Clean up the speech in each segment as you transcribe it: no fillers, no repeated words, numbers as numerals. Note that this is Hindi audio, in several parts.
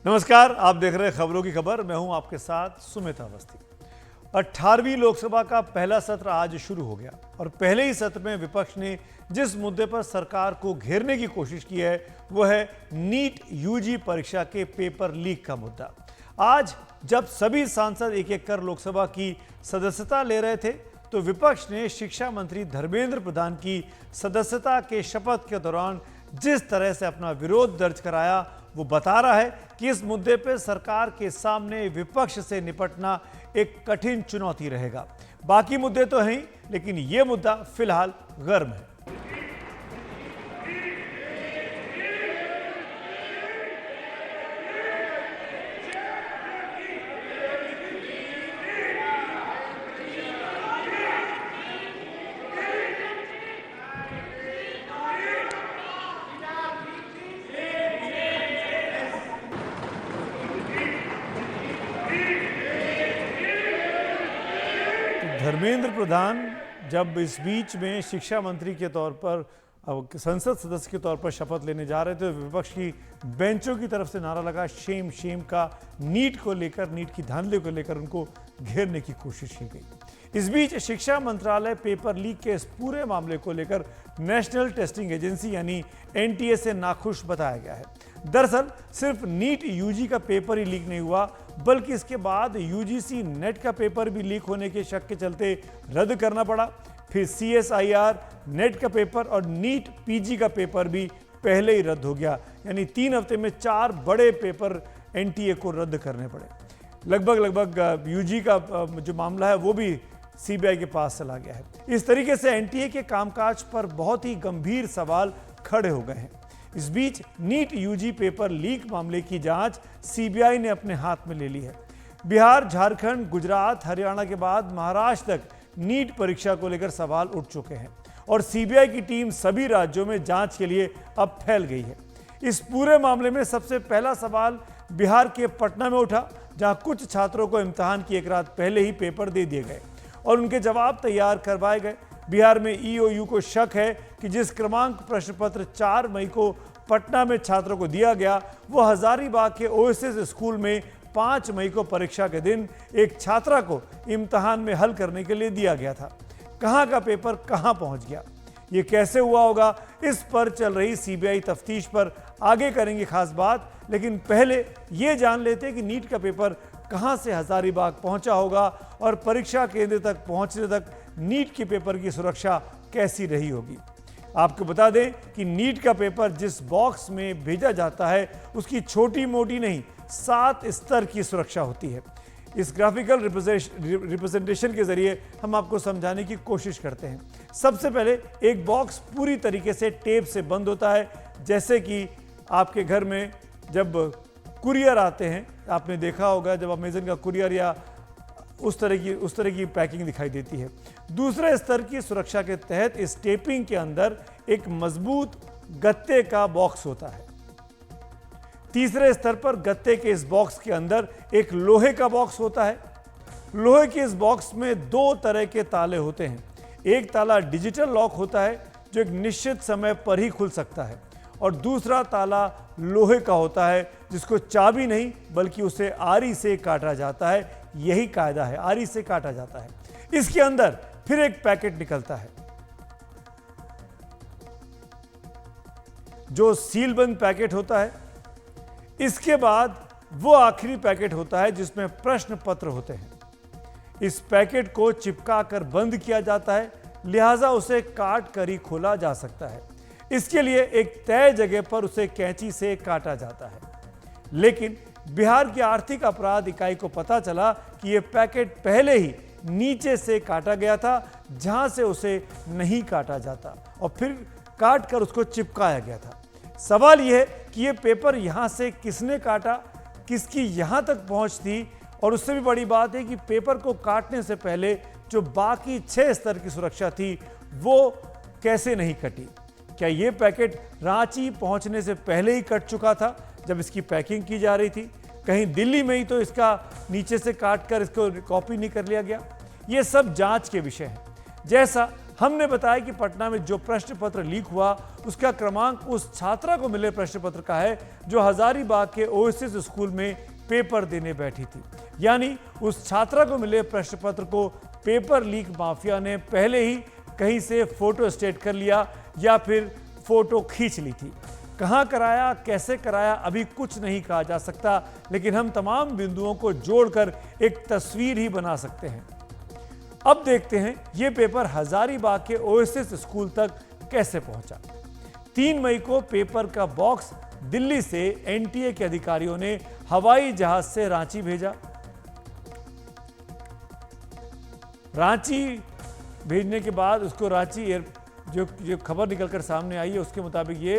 नमस्कार, आप देख रहे हैं खबरों की खबर। मैं हूं आपके साथ सुमित अवस्थी। 18वीं लोकसभा का पहला सत्र आज शुरू हो गया और पहले ही सत्र में विपक्ष ने जिस मुद्दे पर सरकार को घेरने की कोशिश की है वो है नीट यूजी परीक्षा के पेपर लीक का मुद्दा। आज जब सभी सांसद एक एक कर लोकसभा की सदस्यता ले रहे थे तो विपक्ष ने शिक्षा मंत्री धर्मेंद्र प्रधान की सदस्यता के शपथ के दौरान जिस तरह से अपना विरोध दर्ज कराया वो बता रहा है कि इस मुद्दे पर सरकार के सामने विपक्ष से निपटना एक कठिन चुनौती रहेगा। बाकी मुद्दे तो हैं, लेकिन ये मुद्दा फिलहाल गर्म है। धर्मेंद्र प्रधान जब इस बीच में शिक्षा मंत्री के तौर पर संसद सदस्य के तौर पर शपथ लेने जा रहे थे तो विपक्ष की बेंचों की तरफ से नारा लगा शेम शेम का। नीट को लेकर, नीट की धांधली को लेकर उनको घेरने की कोशिश की गई। इस बीच शिक्षा मंत्रालय पेपर लीक के इस पूरे मामले को लेकर नेशनल टेस्टिंग एजेंसी यानी एनटीए से नाखुश बताया गया है। दरअसल सिर्फ नीट यूजी का पेपर ही लीक नहीं हुआ, बल्कि इसके बाद यूजीसी नेट का पेपर भी लीक होने के शक के चलते रद्द करना पड़ा। फिर सीएसआईआर नेट का पेपर और नीट पीजी का पेपर भी पहले ही रद्द हो गया। यानी 3 हफ्ते में 4 बड़े पेपर एनटीए को रद्द करने पड़े। लगभग यूजी का जो मामला है वो भी सीबीआई के पास चला गया है। इस तरीके से एनटीए के कामकाज पर बहुत ही गंभीर सवाल खड़े हो गए हैं। इस बीच नीट यूजी पेपर लीक मामले की जांच सीबीआई ने अपने हाथ में ले ली है। बिहार, झारखंड, गुजरात, हरियाणा के बाद महाराष्ट्र तक नीट परीक्षा को लेकर सवाल उठ चुके हैं और सीबीआई की टीम सभी राज्यों में जांच के लिए अब फैल गई है। इस पूरे मामले में सबसे पहला सवाल बिहार के पटना में उठा, जहां कुछ छात्रों को इम्तिहान की एक रात पहले ही पेपर दे दिए गए और उनके जवाब तैयार करवाए गए। बिहार में ईओयू को शक है कि जिस क्रमांक प्रश्न पत्र 4 मई को पटना में छात्रों को दिया गया वो हजारीबाग के ओएसिस स्कूल में 5 मई को परीक्षा के दिन एक छात्रा को इम्तिहान में हल करने के लिए दिया गया था। कहां का पेपर कहां पहुंच गया, ये कैसे हुआ होगा, इस पर चल रही सीबीआई तफ्तीश पर आगे करेंगे खास बात। लेकिन पहले ये जान लेते हैं कि नीट का पेपर कहां से हजारीबाग पहुंचा होगा और परीक्षा केंद्र तक पहुंचने तक नीट के पेपर की सुरक्षा कैसी रही होगी। आपको बता दें कि नीट का पेपर जिस बॉक्स में भेजा जाता है उसकी छोटी मोटी नहीं 7 स्तर की सुरक्षा होती है। इस ग्राफिकल रिप्रेजेंटेशन के जरिए हम आपको समझाने की कोशिश करते हैं। सबसे पहले एक बॉक्स पूरी तरीके से टेप से बंद होता है। जैसे कि आपके घर में जब कुरियर आते हैं, आपने देखा होगा जब अमेजन का कुरियर या उस तरह की पैकिंग दिखाई देती है। दूसरे स्तर की सुरक्षा के तहत इस टेपिंग के अंदर एक मजबूत गत्ते का बॉक्स होता है। तीसरे स्तर पर गत्ते के इस बॉक्स के अंदर एक लोहे का बॉक्स होता है। लोहे के इस बॉक्स में 2 तरह के ताले होते हैं। एक ताला डिजिटल लॉक होता है जो एक निश्चित समय पर ही खुल सकता है और दूसरा ताला लोहे का होता है जिसको चाबी नहीं बल्कि उसे आरी से काटा जाता है। यही कायदा है, आरी से काटा जाता है। इसके अंदर फिर एक पैकेट निकलता है जो सीलबंद पैकेट होता है। इसके बाद वो आखिरी पैकेट होता है जिसमें प्रश्न पत्र होते हैं। इस पैकेट को चिपका कर बंद किया जाता है, लिहाजा उसे काट कर ही खोला जा सकता है। इसके लिए एक तय जगह पर उसे कैंची से काटा जाता है। लेकिन बिहार की आर्थिक अपराध इकाई को पता चला कि यह पैकेट पहले ही नीचे से काटा गया था जहां से उसे नहीं काटा जाता और फिर काट कर उसको चिपकाया गया था। सवाल यह है कि यह पेपर यहां से किसने काटा, किसकी यहां तक पहुंच थी और उससे भी बड़ी बात है कि पेपर को काटने से पहले जो बाकी 6 स्तर की सुरक्षा थी वो कैसे नहीं कटी। क्या यह पैकेट रांची पहुंचने से पहले ही कट चुका था जब इसकी पैकिंग की जा रही थी? कहीं दिल्ली में ही तो इसका नीचे से काट कर इसको कॉपी नहीं कर लिया गया? ये सब जांच के विषय हैं। जैसा हमने बताया कि पटना में जो प्रश्न पत्र लीक हुआ उसका क्रमांक उस छात्रा को मिले प्रश्न पत्र का है जो हजारीबाग के ओएसिस स्कूल में पेपर देने बैठी थी। यानी उस छात्रा को मिले प्रश्न पत्र को पेपर लीक माफिया ने पहले ही कहीं से फोटो स्टेट कर लिया या फिर फोटो खींच ली थी। कहां कराया, कैसे कराया, अभी कुछ नहीं कहा जा सकता, लेकिन हम तमाम बिंदुओं को जोड़कर एक तस्वीर ही बना सकते हैं। अब देखते हैं ये पेपर हजारीबाग के ओएसिस स्कूल तक कैसे पहुंचा। 3 मई को पेपर का बॉक्स दिल्ली से एनटीए के अधिकारियों ने हवाई जहाज से रांची भेजा। रांची भेजने के बाद उसको रांची जो खबर निकलकर सामने आई है उसके मुताबिक ये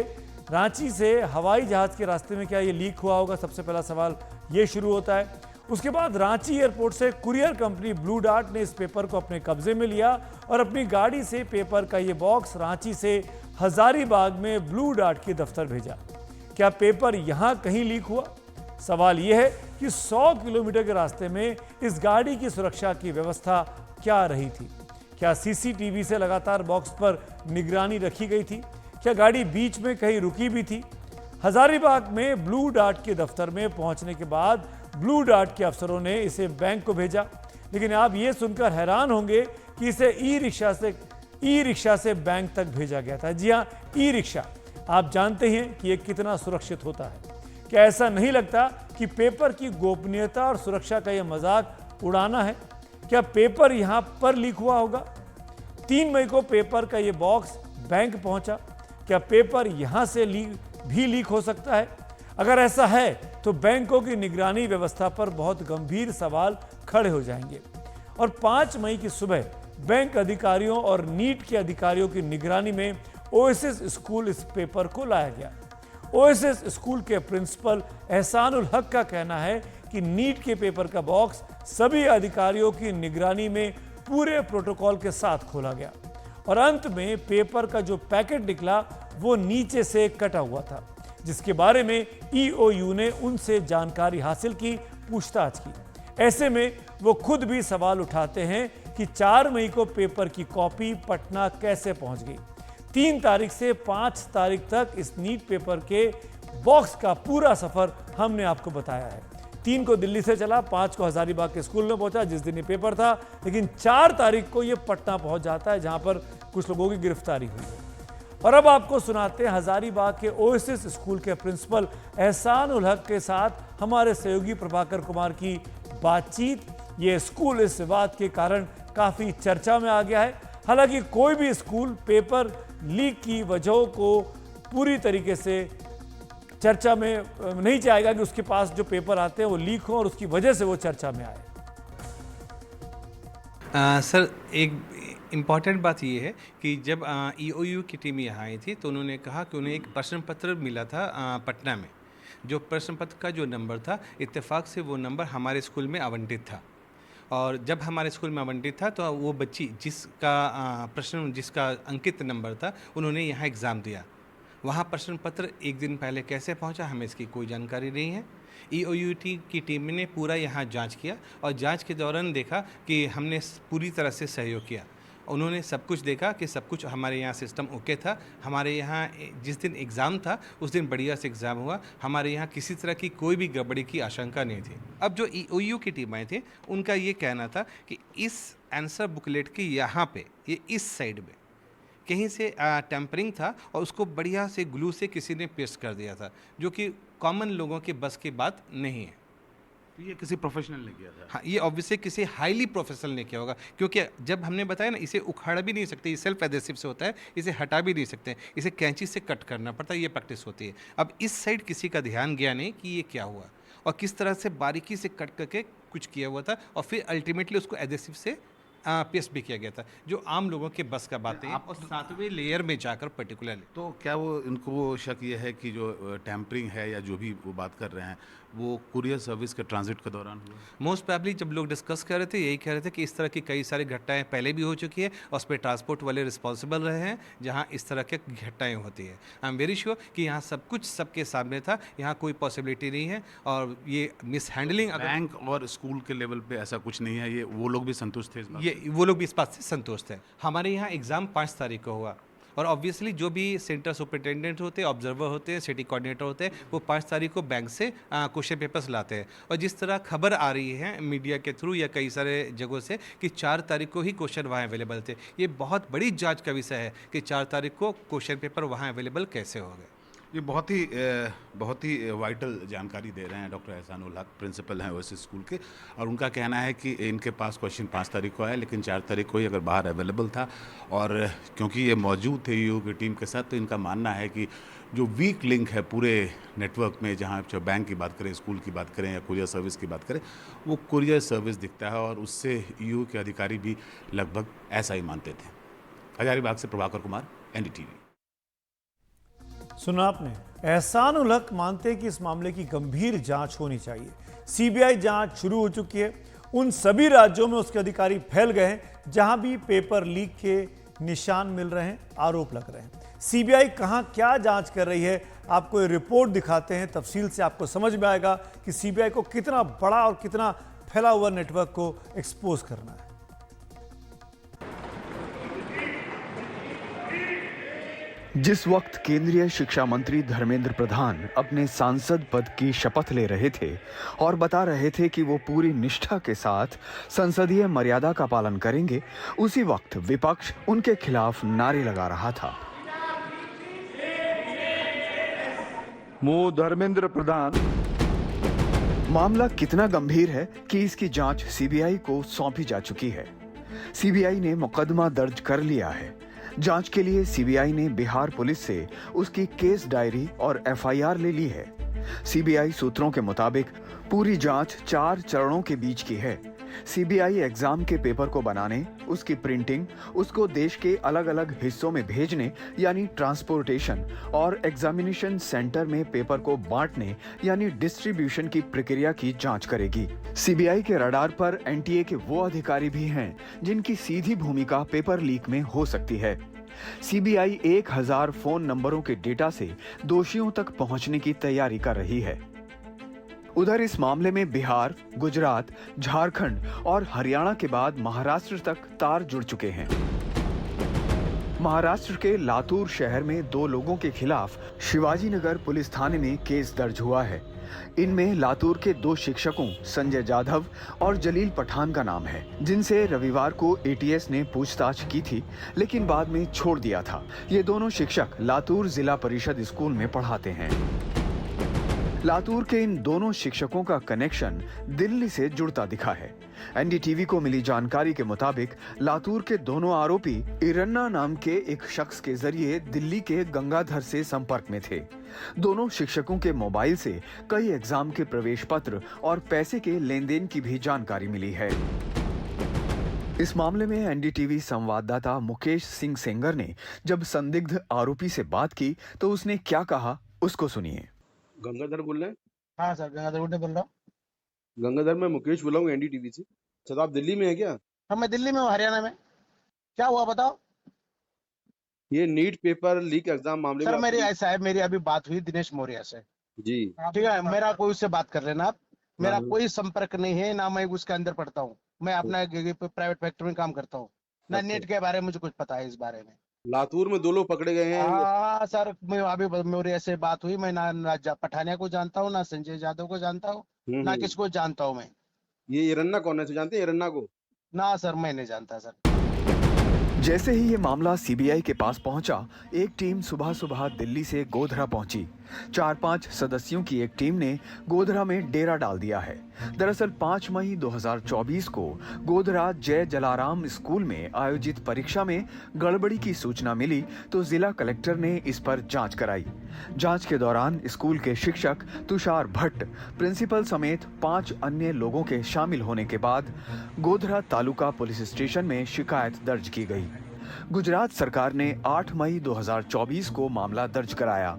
रांची से हवाई जहाज के रास्ते में क्या ये लीक हुआ होगा, सबसे पहला सवाल ये शुरू होता है। उसके बाद रांची एयरपोर्ट से कुरियर कंपनी ब्लू डार्ट ने इस पेपर को अपने कब्जे में लिया और अपनी गाड़ी से पेपर का ये बॉक्स रांची से हजारीबाग में ब्लू डार्ट के दफ्तर भेजा। क्या पेपर यहां कहीं लीक हुआ? सवाल यह है कि 100 किलोमीटर के रास्ते में इस गाड़ी की सुरक्षा की व्यवस्था क्या रही थी? क्या सीसीटीवी से लगातार बॉक्स पर निगरानी रखी गई थी? क्या गाड़ी बीच में कहीं रुकी भी थी? हजारीबाग में ब्लू डार्ट के दफ्तर में पहुंचने के बाद ब्लू डार्ट के अफसरों ने इसे बैंक को भेजा। लेकिन आप ये सुनकर हैरान होंगे कि इसे ई रिक्शा से बैंक तक भेजा गया था। जी हाँ, ई रिक्शा। आप जानते हैं कि ये कितना सुरक्षित होता है। क्या ऐसा नहीं लगता कि पेपर की गोपनीयता और सुरक्षा का यह मजाक उड़ाना है? क्या पेपर यहां पर लीक हुआ होगा? 3 मई को पेपर का यह बॉक्स बैंक पहुंचा। क्या पेपर यहां से भी लीक हो सकता है? अगर ऐसा है तो बैंकों की निगरानी व्यवस्था पर बहुत गंभीर सवाल खड़े हो जाएंगे। और 5 मई की सुबह बैंक अधिकारियों और नीट के अधिकारियों की निगरानी में ओएसिस स्कूल इस पेपर को लाया गया। ओएसिस स्कूल के प्रिंसिपल एहसानुल हक का कहना है कि नीट के पेपर का बॉक्स सभी अधिकारियों की निगरानी में पूरे प्रोटोकॉल के साथ खोला गया और अंत में पेपर का जो पैकेट निकला वो नीचे से कटा हुआ था, जिसके बारे में ईओयू ने उनसे जानकारी हासिल की, पूछताछ की। ऐसे में वो खुद भी सवाल उठाते हैं कि 4 मई को पेपर की कॉपी पटना कैसे पहुंच गई। 3 तारीख से 5 तारीख तक इस नीट पेपर के बॉक्स का पूरा सफर हमने आपको बताया है। 3 को दिल्ली से चला, 5 को हजारीबाग के स्कूल में पहुंचा जिस दिन ये पेपर था, लेकिन 4 तारीख को ये पटना पहुंच जाता है जहां पर कुछ लोगों की गिरफ्तारी हुई है। और अब आपको सुनाते हैं हजारीबाग के ओएसिस स्कूल के प्रिंसिपल एहसानुल हक के साथ हमारे सहयोगी प्रभाकर कुमार की बातचीत। ये स्कूल इस बात के कारण काफी चर्चा में आ गया है। हालांकि कोई भी स्कूल पेपर लीक की वजहों को पूरी तरीके से चर्चा में नहीं चाहेगा कि उसके पास जो पेपर आते हैं वो लीक हो और उसकी वजह से वो चर्चा में आए। सर, एक इम्पॉर्टेंट बात ये है कि जब ईओयू की टीम यहाँ आई थी तो उन्होंने कहा कि उन्हें एक प्रश्न पत्र मिला था पटना में। जो प्रश्न पत्र का जो नंबर था, इत्तेफाक से वो नंबर हमारे स्कूल में आवंटित था। और जब हमारे स्कूल में आवंटित था तो वो बच्ची जिसका अंकित नंबर था, उन्होंने यहाँ एग्ज़ाम दिया। वहाँ प्रश्न पत्र एक दिन पहले कैसे पहुँचा, हमें इसकी कोई जानकारी नहीं है। ईओयू की टीम ने पूरा यहाँ जांच किया और जांच के दौरान देखा कि हमने पूरी तरह से सहयोग किया। उन्होंने सब कुछ देखा कि सब कुछ हमारे यहाँ सिस्टम ओके था। हमारे यहाँ जिस दिन एग्ज़ाम था उस दिन बढ़िया से एग्ज़ाम हुआ। हमारे यहाँ किसी तरह की कोई भी गड़बड़ी की आशंका नहीं थी। अब जो ईओयू की टीम आए थे उनका ये कहना था कि इस आंसर बुकलेट के यहाँ पे, ये इस साइड में कहीं से टेम्परिंग था और उसको बढ़िया से ग्लू से किसी ने पेस्ट कर दिया था, जो कि कॉमन लोगों के बस की बात नहीं है। तो ये किसी प्रोफेशनल ने किया था? हाँ, ये ऑब्वियसली किसी हाईली प्रोफेशनल ने किया होगा, क्योंकि जब हमने बताया ना, इसे उखाड़ भी नहीं सकते, ये सेल्फ एडेसिव से होता है, इसे हटा भी नहीं सकते, इसे कैंची से कट करना पड़ता है, ये प्रैक्टिस होती है। अब इस साइड किसी का ध्यान गया नहीं कि ये क्या हुआ और किस तरह से बारीकी से कट करके कुछ किया हुआ था और फिर अल्टीमेटली उसको एडेसिव से पेस्ट भी किया गया था, जो आम लोगों के बस का बात है। और 7वें लेयर में जाकर पर्टिकुलरली तो क्या वो इनको शक ये है कि जो टैंपरिंग है या जो भी वो बात कर रहे हैं वो कुरियर सर्विस के ट्रांजिट के दौरान हुआ? मोस्ट प्रोबेबली जब लोग डिस्कस कर रहे थे यही कह रहे थे कि इस तरह की कई सारी घटनाएं पहले भी हो चुकी है और उस पर ट्रांसपोर्ट वाले रिस्पॉन्सिबल रहे हैं जहां इस तरह की घटनाएं होती है। आई एम वेरी श्योर कि यहाँ सब कुछ सबके सामने था, यहाँ कोई पॉसिबिलिटी नहीं है और ये मिस हैंडलिंग बैंक और स्कूल के लेवल पे ऐसा कुछ नहीं है, ये वो लोग भी संतुष्ट थे इस बात? वो लोग भी इस बात से संतुष्ट हैं। हमारे यहाँ एग्ज़ाम 5 तारीख को हुआ और ऑब्वियसली जो भी सेंटर सुपरिटेंडेंट होते हैं, ऑब्जर्वर होते हैं, सिटी कोऑर्डिनेटर होते हैं, वो 5 तारीख को बैंक से क्वेश्चन पेपर्स लाते हैं। और जिस तरह खबर आ रही है मीडिया के थ्रू या कई सारे जगहों से कि 4 तारीख को ही क्वेश्चन वहाँ अवेलेबल थे, ये बहुत बड़ी जांच का विषय है कि 4 तारीख को क्वेश्चन पेपर वहाँ अवेलेबल कैसे हो गए। ये बहुत ही वाइटल जानकारी दे रहे हैं डॉक्टर एहसानुल हक, प्रिंसिपल हैं ओएसिस स्कूल के, और उनका कहना है कि इनके पास क्वेश्चन 5 तारीख को आया, लेकिन 4 तारीख को ही अगर बाहर अवेलेबल था, और क्योंकि ये मौजूद थे ईओयू की टीम के साथ, तो इनका मानना है कि जो वीक लिंक है पूरे नेटवर्क में, जहाँ चाहे बैंक की बात करें, स्कूल की बात करें या कुरियर सर्विस की बात करें, वो कुरियर सर्विस दिखता है, और उससे ईओयू के अधिकारी भी लगभग ऐसा ही मानते थे। हजारीबाग से प्रभाकर कुमार, एनडीटीवी। सुना आपने, एहसानुल हक मानते हैं कि इस मामले की गंभीर जांच होनी चाहिए। सीबीआई जांच शुरू हो चुकी है। उन सभी राज्यों में उसके अधिकारी फैल गए हैं जहां भी पेपर लीक के निशान मिल रहे हैं, आरोप लग रहे हैं। सीबीआई कहां क्या जांच कर रही है, आपको ये रिपोर्ट दिखाते हैं। तफसील से आपको समझ में आएगा कि सीबीआई को कितना बड़ा और कितना फैला हुआ नेटवर्क को एक्सपोज करना है। जिस वक्त केंद्रीय शिक्षा मंत्री धर्मेंद्र प्रधान अपने सांसद पद की शपथ ले रहे थे और बता रहे थे कि वो पूरी निष्ठा के साथ संसदीय मर्यादा का पालन करेंगे, उसी वक्त विपक्ष उनके खिलाफ नारे लगा रहा था। मो धर्मेंद्र प्रधान। मामला कितना गंभीर है कि इसकी जांच सीबीआई को सौंपी जा चुकी है। सीबीआई ने मुकदमा दर्ज कर लिया है। जांच के लिए सीबीआई ने बिहार पुलिस से उसकी केस डायरी और एफआईआर ले ली है। सीबीआई सूत्रों के मुताबिक पूरी जांच 4 चरणों के बीच की है। सीबीआई एग्जाम के पेपर को बनाने, उसकी प्रिंटिंग, उसको देश के अलग अलग हिस्सों में भेजने यानी ट्रांसपोर्टेशन, और एग्जामिनेशन सेंटर में पेपर को बांटने यानी डिस्ट्रीब्यूशन की प्रक्रिया की जांच करेगी। सीबीआई के रडार पर एनटीए के वो अधिकारी भी हैं जिनकी सीधी भूमिका पेपर लीक में हो सकती है। सीबीआई 1000 फोन नंबरों के डेटा से दोषियों तक पहुंचने की तैयारी कर रही है। उधर इस मामले में बिहार, गुजरात, झारखंड और हरियाणा के बाद महाराष्ट्र तक तार जुड़ चुके हैं। महाराष्ट्र के लातूर शहर में 2 लोगों के खिलाफ शिवाजी नगर पुलिस थाने में केस दर्ज हुआ है। इनमें लातूर के 2 शिक्षकों संजय जाधव और जलील पठान का नाम है, जिनसे रविवार को एटीएस ने पूछताछ की थी, लेकिन बाद में छोड़ दिया था। ये दोनों शिक्षक लातूर जिला परिषद स्कूल में पढ़ाते हैं। लातूर के इन दोनों शिक्षकों का कनेक्शन दिल्ली से जुड़ता दिखा है। एनडीटीवी को मिली जानकारी के मुताबिक लातूर के दोनों आरोपी इरन्ना नाम के एक शख्स के जरिए दिल्ली के गंगाधर से संपर्क में थे। दोनों शिक्षकों के मोबाइल से कई एग्जाम के प्रवेश पत्र और पैसे के लेन देन की भी जानकारी मिली है। इस मामले में एनडीटीवी संवाददाता मुकेश सिंह सेंगर ने जब संदिग्ध आरोपी से बात की तो उसने क्या कहा, उसको सुनिए। गंगाधर बोल रहे हैं? हाँ सर, गंगाधर गुड्डे बोल रहा हूँ। गंगाधर, मैं मुकेश बोला हूँ एनडीटीवी से। सर आप दिल्ली में है क्या? हाँ मैं दिल्ली में हूँ, हरियाणा में। क्या हुआ बताओ। ये नीट पेपर लीक एग्जाम मामले सर में मेरी ऐसा है, मेरी अभी बात हुई दिनेश मौर्य से। जी ठीक है, मेरा कोई उससे बात कर लेना आप। मेरा हाँ। कोई संपर्क नहीं है, ना मैं उसके अंदर पढ़ता हूँ। मैं अपना प्राइवेट फैक्ट्री में काम करता हूँ, ना अच्छा। नेट के बारे में मुझे कुछ पता है इस बारे में। लातूर में 2 लोग पकड़े गए हैं। हाँ सर, मैं अभी मौर्य से बात हुई। मैं ना पठानिया को जानता हूँ, ना संजय यादव को जानता हूँ, ना किसको जानता हूँ मैं। ये इरन्ना कौन है, जानते हैं इरन्ना को? ना सर, मैं नहीं जानता सर। जैसे ही ये मामला सीबीआई के पास पहुंचा, एक टीम सुबह सुबह दिल्ली से गोधरा पहुंची। 4-5 सदस्यों की एक टीम ने गोधरा में डेरा डाल दिया है। दरअसल 5 मई 2024 को गोधरा जय जलाराम स्कूल में आयोजित परीक्षा में गड़बड़ी की सूचना मिली तो जिला कलेक्टर ने इस पर जांच कराई। जांच के दौरान स्कूल के शिक्षक तुषार भट्ट, प्रिंसिपल समेत 5 अन्य लोगों के शामिल होने के बाद गोधरा तालुका पुलिस स्टेशन में शिकायत दर्ज की गई। गुजरात सरकार ने 8 मई 2024 को मामला दर्ज कराया।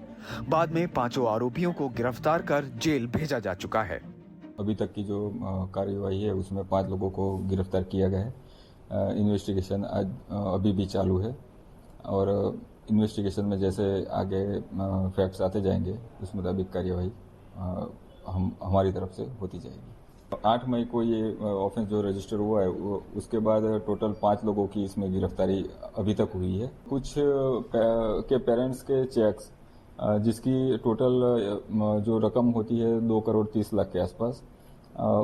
बाद में 5 आरोपियों को गिरफ्तार कर जेल भेजा जा चुका है। अभी तक की जो कार्यवाही है उसमें 5 लोगों को गिरफ्तार किया गया है। इन्वेस्टिगेशन अभी भी चालू है और इन्वेस्टिगेशन में जैसे आगे फैक्ट्स आते जाएंगे उस मुताबिक कार्यवाही हमारी तरफ से होती जाएगी। 8 मई को ये ऑफेंस जो रजिस्टर हुआ है उसके बाद टोटल 5 लोगों की इसमें गिरफ्तारी अभी तक हुई है। कुछ के पेरेंट्स के चेक्स जिसकी टोटल जो रकम होती है 2 करोड़ 30 लाख के आसपास,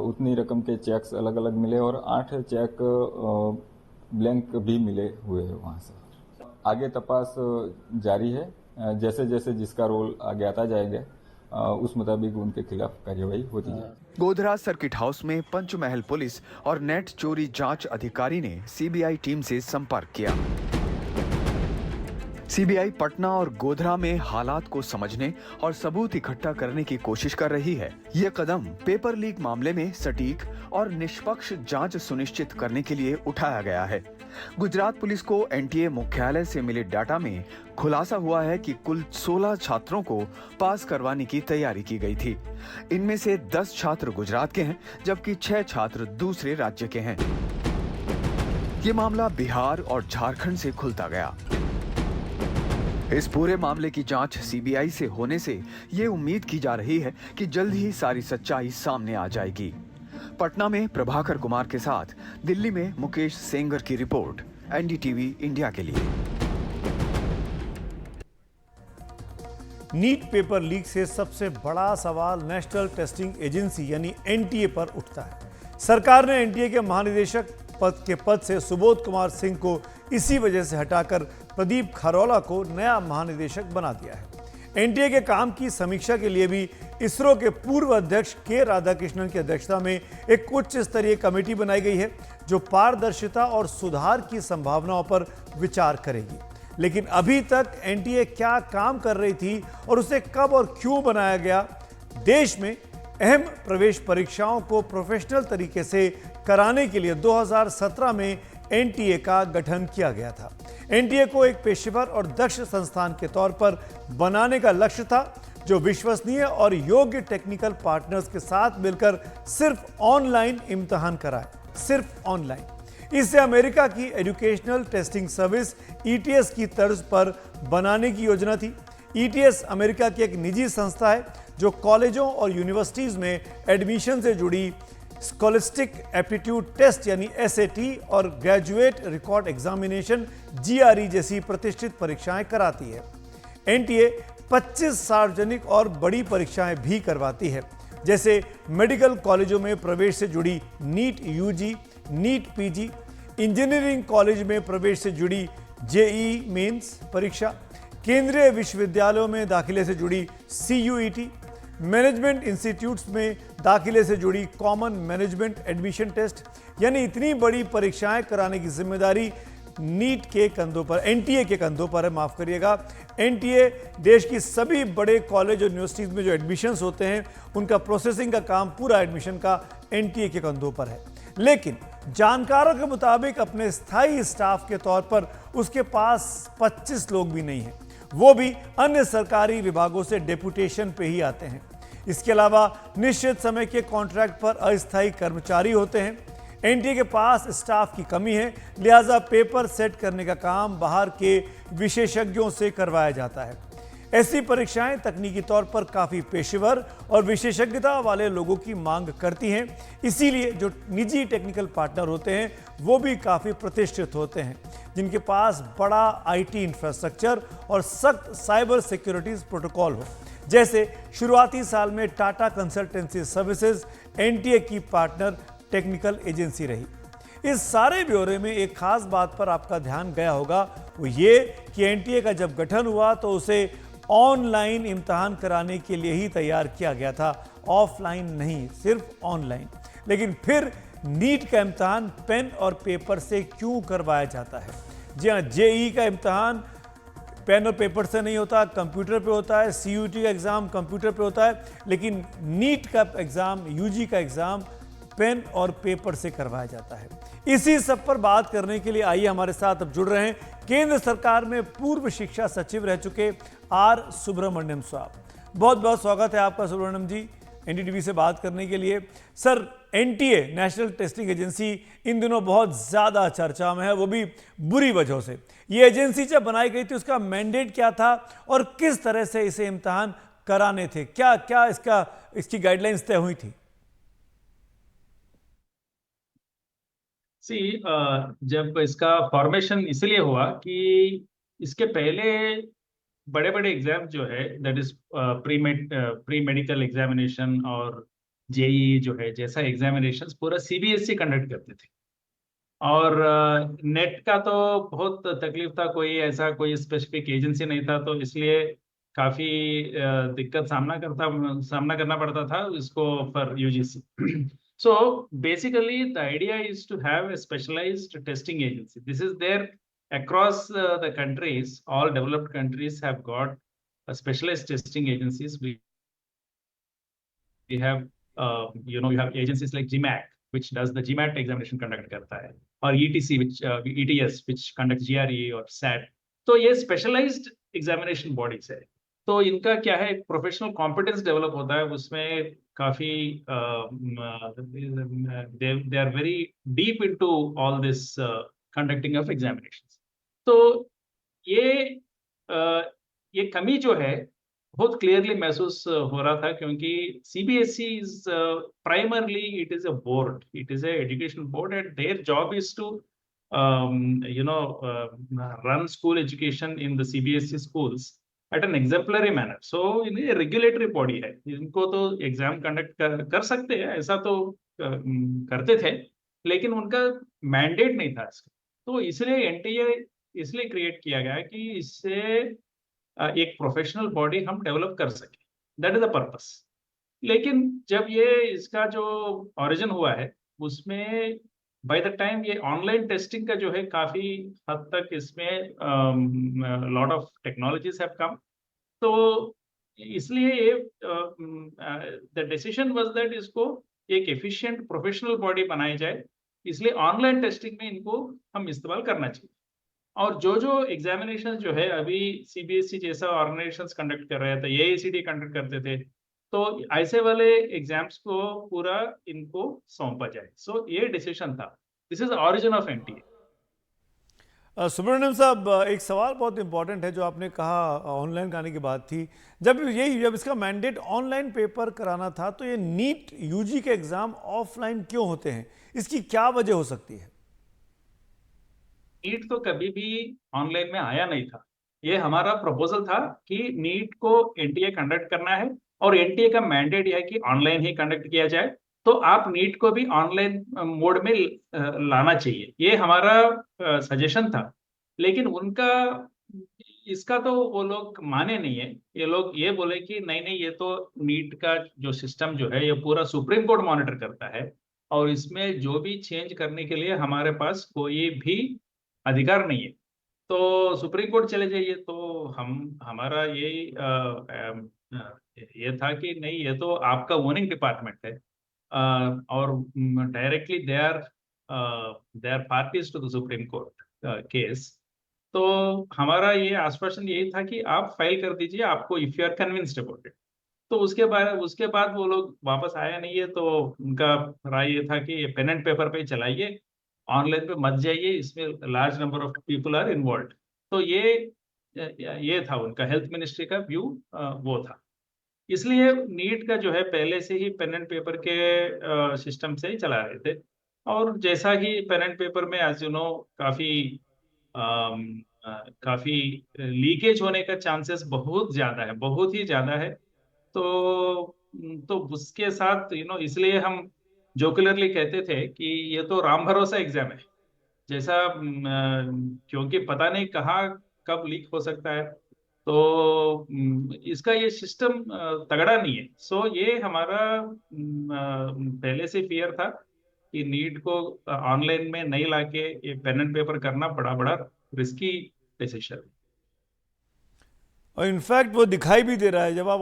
उतनी रकम के चेक्स अलग अलग मिले और 8 चेक ब्लैंक भी मिले हुए हैं वहाँ से। आगे तपास जारी है, जैसे जैसे जिसका रोल आगे आता जाएगा उस मुताबिक उनके खिलाफ कार्यवाही होती जाएगी। गोधरा सर्किट हाउस में पंचमहल पुलिस और नेट चोरी जांच अधिकारी ने सीबीआई टीम से संपर्क किया। सीबीआई पटना और गोधरा में हालात को समझने और सबूत इकट्ठा करने की कोशिश कर रही है। ये कदम पेपर लीक मामले में सटीक और निष्पक्ष जांच सुनिश्चित करने के लिए उठाया गया है। गुजरात पुलिस को एनटीए मुख्यालय से मिले डाटा में खुलासा हुआ है कि कुल 16 छात्रों को पास करवाने की तैयारी की गई थी। इनमें से 10 छात्र गुजरात के हैं, जबकि 6 छात्र दूसरे राज्य के हैं। ये मामला बिहार और झारखंड से खुलता गया। इस पूरे मामले की जांच सीबीआई से होने से ये उम्मीद की जा रही है कि जल्द ही सारी सच्चाई सामने आ जाएगी। पटना में प्रभाकर कुमार के साथ दिल्ली में मुकेश सेंगर की रिपोर्ट, एनडीटीवी इंडिया के लिए। नीट पेपर लीक से सबसे बड़ा सवाल नेशनल टेस्टिंग एजेंसी यानी एनटीए पर उठता है। सरकार ने एनटीए के महानिदेशक पद से सुबोध कुमार सिंह को इसी वजह से हटाकर प्रदीप खरोला को नया महानिदेशक बना दिया है। एनटीए के काम की समीक्षा के लिए भी इसरो के पूर्व अध्यक्ष के राधाकृष्णन की अध्यक्षता में एक उच्च स्तरीय कमेटी बनाई गई है जो पारदर्शिता और सुधार की संभावनाओं पर विचार करेगी। लेकिन अभी तक एनटीए क्या काम कर रही थी और उसे कब और क्यों बनाया गया? देश में अहम प्रवेश परीक्षाओं को प्रोफेशनल तरीके से कराने के लिए 2017 में एनटीए का गठन किया गया था। एनटीए को एक पेशेवर और दक्ष संस्थान के तौर पर बनाने का लक्ष्य था जो विश्वसनीय और योग्य टेक्निकल पार्टनर्स के साथ मिलकर सिर्फ ऑनलाइन इम्तिहान कराए, सिर्फ ऑनलाइन। इसे अमेरिका की एजुकेशनल टेस्टिंग सर्विस ईटीएस की तर्ज पर बनाने की योजना थी। ईटीएस अमेरिका की एक निजी संस्था है जो कॉलेजों और यूनिवर्सिटीज में एडमिशन से जुड़ी स्कॉलिस्टिक एप्टीट्यूड टेस्ट यानी एसएटी और ग्रेजुएट रिकॉर्ड एग्जामिनेशन जीआरई जैसी प्रतिष्ठित परीक्षाएं कराती है। एनटीए 25 सार्वजनिक और बड़ी परीक्षाएं भी करवाती है, जैसे मेडिकल कॉलेजों में प्रवेश से जुड़ी NEET UG, NEET PG, engineering college में प्रवेश से जुड़ी जेईई मेंस परीक्षा, केंद्रीय विश्वविद्यालयों में दाखिले से जुड़ी सीयूईटी, मैनेजमेंट इंस्टीट्यूट्स में दाखिले से जुड़ी कॉमन मैनेजमेंट एडमिशन टेस्ट, यानी इतनी बड़ी परीक्षाएं कराने की जिम्मेदारी नीट के कंधों पर, एनटीए के कंधों पर है। माफ करिएगा, एनटीए देश की सभी बड़े कॉलेज और यूनिवर्सिटीज में जो एडमिशन्स होते हैं उनका प्रोसेसिंग का काम, पूरा एडमिशन का एनटीए के कंधों पर है। लेकिन जानकारों के मुताबिक अपने स्थायी स्टाफ के तौर पर उसके पास 25 लोग भी नहीं हैं, वो भी अन्य सरकारी विभागों से डेपुटेशन पे ही आते हैं। इसके अलावा निश्चित समय के कॉन्ट्रैक्ट पर अस्थायी कर्मचारी होते हैं। एनटीए के पास स्टाफ की कमी है, लिहाजा पेपर सेट करने का काम बाहर के विशेषज्ञों से करवाया जाता है। ऐसी परीक्षाएं तकनीकी तौर पर काफ़ी पेशेवर और विशेषज्ञता वाले लोगों की मांग करती हैं, इसीलिए जो निजी टेक्निकल पार्टनर होते हैं वो भी काफ़ी प्रतिष्ठित होते हैं, जिनके पास बड़ा आईटी इंफ्रास्ट्रक्चर और सख्त साइबर सिक्योरिटीज प्रोटोकॉल हो। जैसे शुरुआती साल में टाटा कंसल्टेंसी सर्विसेज एनटीए की पार्टनर टेक्निकल एजेंसी रही। इस सारे ब्यौरे में एक खास बात पर आपका ध्यान गया होगा, वो ये कि एनटीए का जब गठन हुआ तो उसे ऑनलाइन इम्तिहान कराने के लिए ही तैयार किया गया था, ऑफलाइन नहीं, सिर्फ ऑनलाइन। लेकिन फिर नीट का इम्तिहान पेन और पेपर से क्यों करवाया जाता है? जी हाँ, जेईई का इम्तिहान पेन और पेपर से नहीं होता, कंप्यूटर पे होता है। सीयूटी का एग्ज़ाम कंप्यूटर पे होता है, लेकिन नीट का एग्ज़ाम, यूजी का एग्ज़ाम पेन और पेपर से करवाया जाता है। इसी सब पर बात करने के लिए आइए हमारे साथ अब जुड़ रहे हैं केंद्र सरकार में पूर्व शिक्षा सचिव रह चुके आर सुब्रमण्यम साहब। बहुत बहुत स्वागत है आपका सुब्रमण्यम जी एनडीटीवी से बात करने के लिए। Sir, NTA national testing agency इन दिनों बहुत ज़्यादा चर्चा में है, वो भी बुरी वजहों से। ये एजेंसी जब बनाई गई थी उसका मैंडेट क्या था और किस तरह से इसे इम्तिहान कराने थे? क्या क्या इसकी गाइडलाइंस तय हुई थी? जब इसका फॉर्मेशन इसलिए हुआ कि इसके पहले बड़े बड़े एग्जाम जो है, that is pre medical examination और जेई जो है, जैसा एग्जामिनेशन पूरा सीबीएसई कंडक्ट करते थे। और नेट का तो बहुत तकलीफ था, कोई ऐसा कोई स्पेसिफिक एजेंसी नहीं था, तो इसलिए काफी दिक्कत सामना करना पड़ता था इसको for UGC. So basically the idea is to have a specialised testing agency. This is there across the countries. All developed countries have got specialized testing agencies. We have you have agencies like GMAT, which does the GMAT examination conduct करता है, और ETC which ETS which conducts GRE or SAT. तो ये specialized examination bodies है, तो इनका क्या है, प्रोफेशनल कॉम्पिटेंस डेवलप होता है उसमें काफी they are very deep into all this conducting of examinations. तो ये कमी जो है बहुत क्लियरली महसूस हो रहा था, क्योंकि CBSE is primarily it is a board, it is a education board, and their job is to run school education in the CBSE schools at an exemplary manner. So ये रेगुलेटरी बॉडी है, इनको तो एग्जाम कंडक्ट कर सकते हैं, ऐसा तो करते थे, लेकिन उनका मैंडेट नहीं था इसका। तो इसलिए एनटीए इसलिए क्रिएट किया गया कि इससे एक प्रोफेशनल बॉडी हम डेवलप कर सके, दैट इज द पर्पस। लेकिन जब ये इसका जो ओरिजिन हुआ है उसमें बाय द टाइम ये ऑनलाइन टेस्टिंग का जो है काफी हद तक इसमें lot of technologies have come, तो इसलिए ये द डिसीजन वाज दैट इसको एक एफिशिएंट प्रोफेशनल बॉडी बनाई जाए, इसलिए ऑनलाइन टेस्टिंग में इनको हम इस्तेमाल करना चाहिए। और जो एग्जामिनेशन जो है अभी सीबीएसई जैसा ऑर्गेनाइजेशंस कंडक्ट कर रहे थे, एआईसीटी कंडक्ट करते थे, तो ऐसे वाले एग्जाम्स को पूरा इनको सौंपा जाए। सो ये डिसीजन था, this is origin of NTA. Subramaniam साहब, एक सवाल बहुत इंपॉर्टेंट है जो आपने कहा ऑनलाइन कराने की बात थी, जब इसका मैंडेट ऑनलाइन पेपर कराना था, तो ये नीट यूजी के एग्जाम ऑफलाइन क्यों होते हैं, इसकी क्या वजह हो सकती है? नीट तो कभी भी ऑनलाइन में आया नहीं था, ये हमारा प्रपोजल था कि नीट को एनटीए कंडक्ट करना है और एनटीए का मैंडेट यह है कि ऑनलाइन ही कंडक्ट किया जाए, तो आप नीट को भी ऑनलाइन मोड में लाना चाहिए, ये हमारा सजेशन था। लेकिन उनका इसका तो वो लोग माने नहीं है, ये लोग ये बोले कि नहीं ये तो नीट का जो सिस्टम जो है ये पूरा सुप्रीम कोर्ट मॉनिटर करता है, और इसमें जो भी चेंज करने के लिए हमारे पास कोई भी अधिकार नहीं है, तो सुप्रीम कोर्ट चले जाइए। तो हमारा ये था कि नहीं, ये तो आपका ओनिंग डिपार्टमेंट है, और directly they are parties to the Supreme Court case. तो हमारा ये आश्वासन यही था कि आप फाइल कर दीजिए, आपको if you are convinced about it. तो उसके बाद वो लोग वापस आया नहीं है, तो उनका राय ये था कि ये पेन एंड पेपर पे चलाइए, ऑनलाइन पे मत जाइए, इसमें large number of people are involve. तो ये था उनका, हेल्थ मिनिस्ट्री का व्यू वो था। इसलिए नीट का जो है पहले से ही पेन एंड पेपर के सिस्टम से ही चला रहे थे, और जैसा कि पेन एंड पेपर में एज यू नो काफी लीकेज होने का चांसेस बहुत ही ज्यादा है। तो उसके साथ इसलिए हम जोकुलरली कहते थे कि ये तो राम भरोसा एग्जाम है जैसा, क्योंकि पता नहीं कहाँ कब लीक हो सकता है, तो इसका ये सिस्टम तगड़ा नहीं है। सो ये हमारा पहले से फियर था कि नीट को ऑनलाइन में नहीं लाके ये पेन एंड पेपर करना बड़ा रिस्की डिसीजन है। और इनफैक्ट वो दिखाई भी दे रहा है, जब आप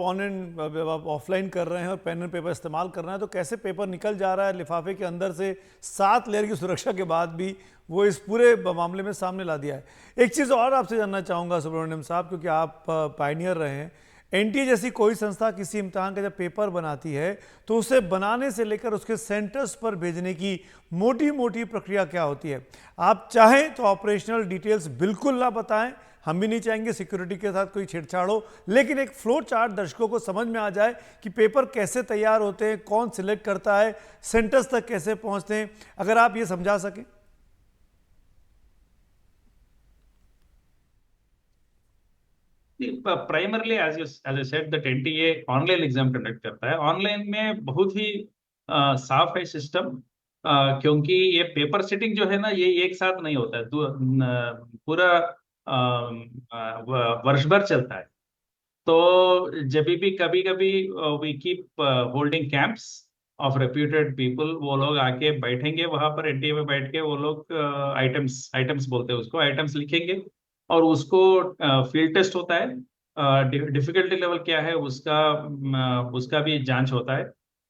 ऑफलाइन कर रहे हैं और पेन एंड पेपर इस्तेमाल कर रहे हैं, तो कैसे पेपर निकल जा रहा है लिफाफे के अंदर से 7 लेयर की सुरक्षा के बाद भी, वो इस पूरे मामले में सामने ला दिया है। एक चीज़ और आपसे जानना चाहूँगा सुब्रमण्यम साहब, क्योंकि आप पायनियर रहे हैं, एनटीए जैसी कोई संस्था किसी इम्तहान का जब पेपर बनाती है तो उसे बनाने से लेकर उसके सेंटर्स पर भेजने की मोटी प्रक्रिया क्या होती है? आप चाहें तो ऑपरेशनल डिटेल्स बिल्कुल ना बताएं, हम भी नहीं चाहेंगे सिक्योरिटी के साथ कोई छेड़छाड़ हो, लेकिन एक फ्लो चार्ट दर्शकों को समझ में आ जाए कि पेपर कैसे तैयार होते हैं, कौन सिलेक्ट करता है, सेंटर्स तक कैसे पहुंचते हैं, अगर आप ये समझा सकें। Primarily as I said that NTA online exam conduct करता है। ऑनलाइन में बहुत ही साफ है सिस्टम, क्योंकि ये पेपर सेटिंग जो है ना, ये एक साथ नहीं होता है, पूरा वर्ष भर चलता है। तो जब भी कभी कभी we keep holding camps of reputed people, वो लोग आके बैठेंगे वहां पर एनटीए में, बैठ के वो लोग आइटम्स बोलते हैं उसको, आइटम्स लिखेंगे और उसको फील्ड टेस्ट होता है। डिफिकल्टी लेवल क्या है उसका भी जांच होता है।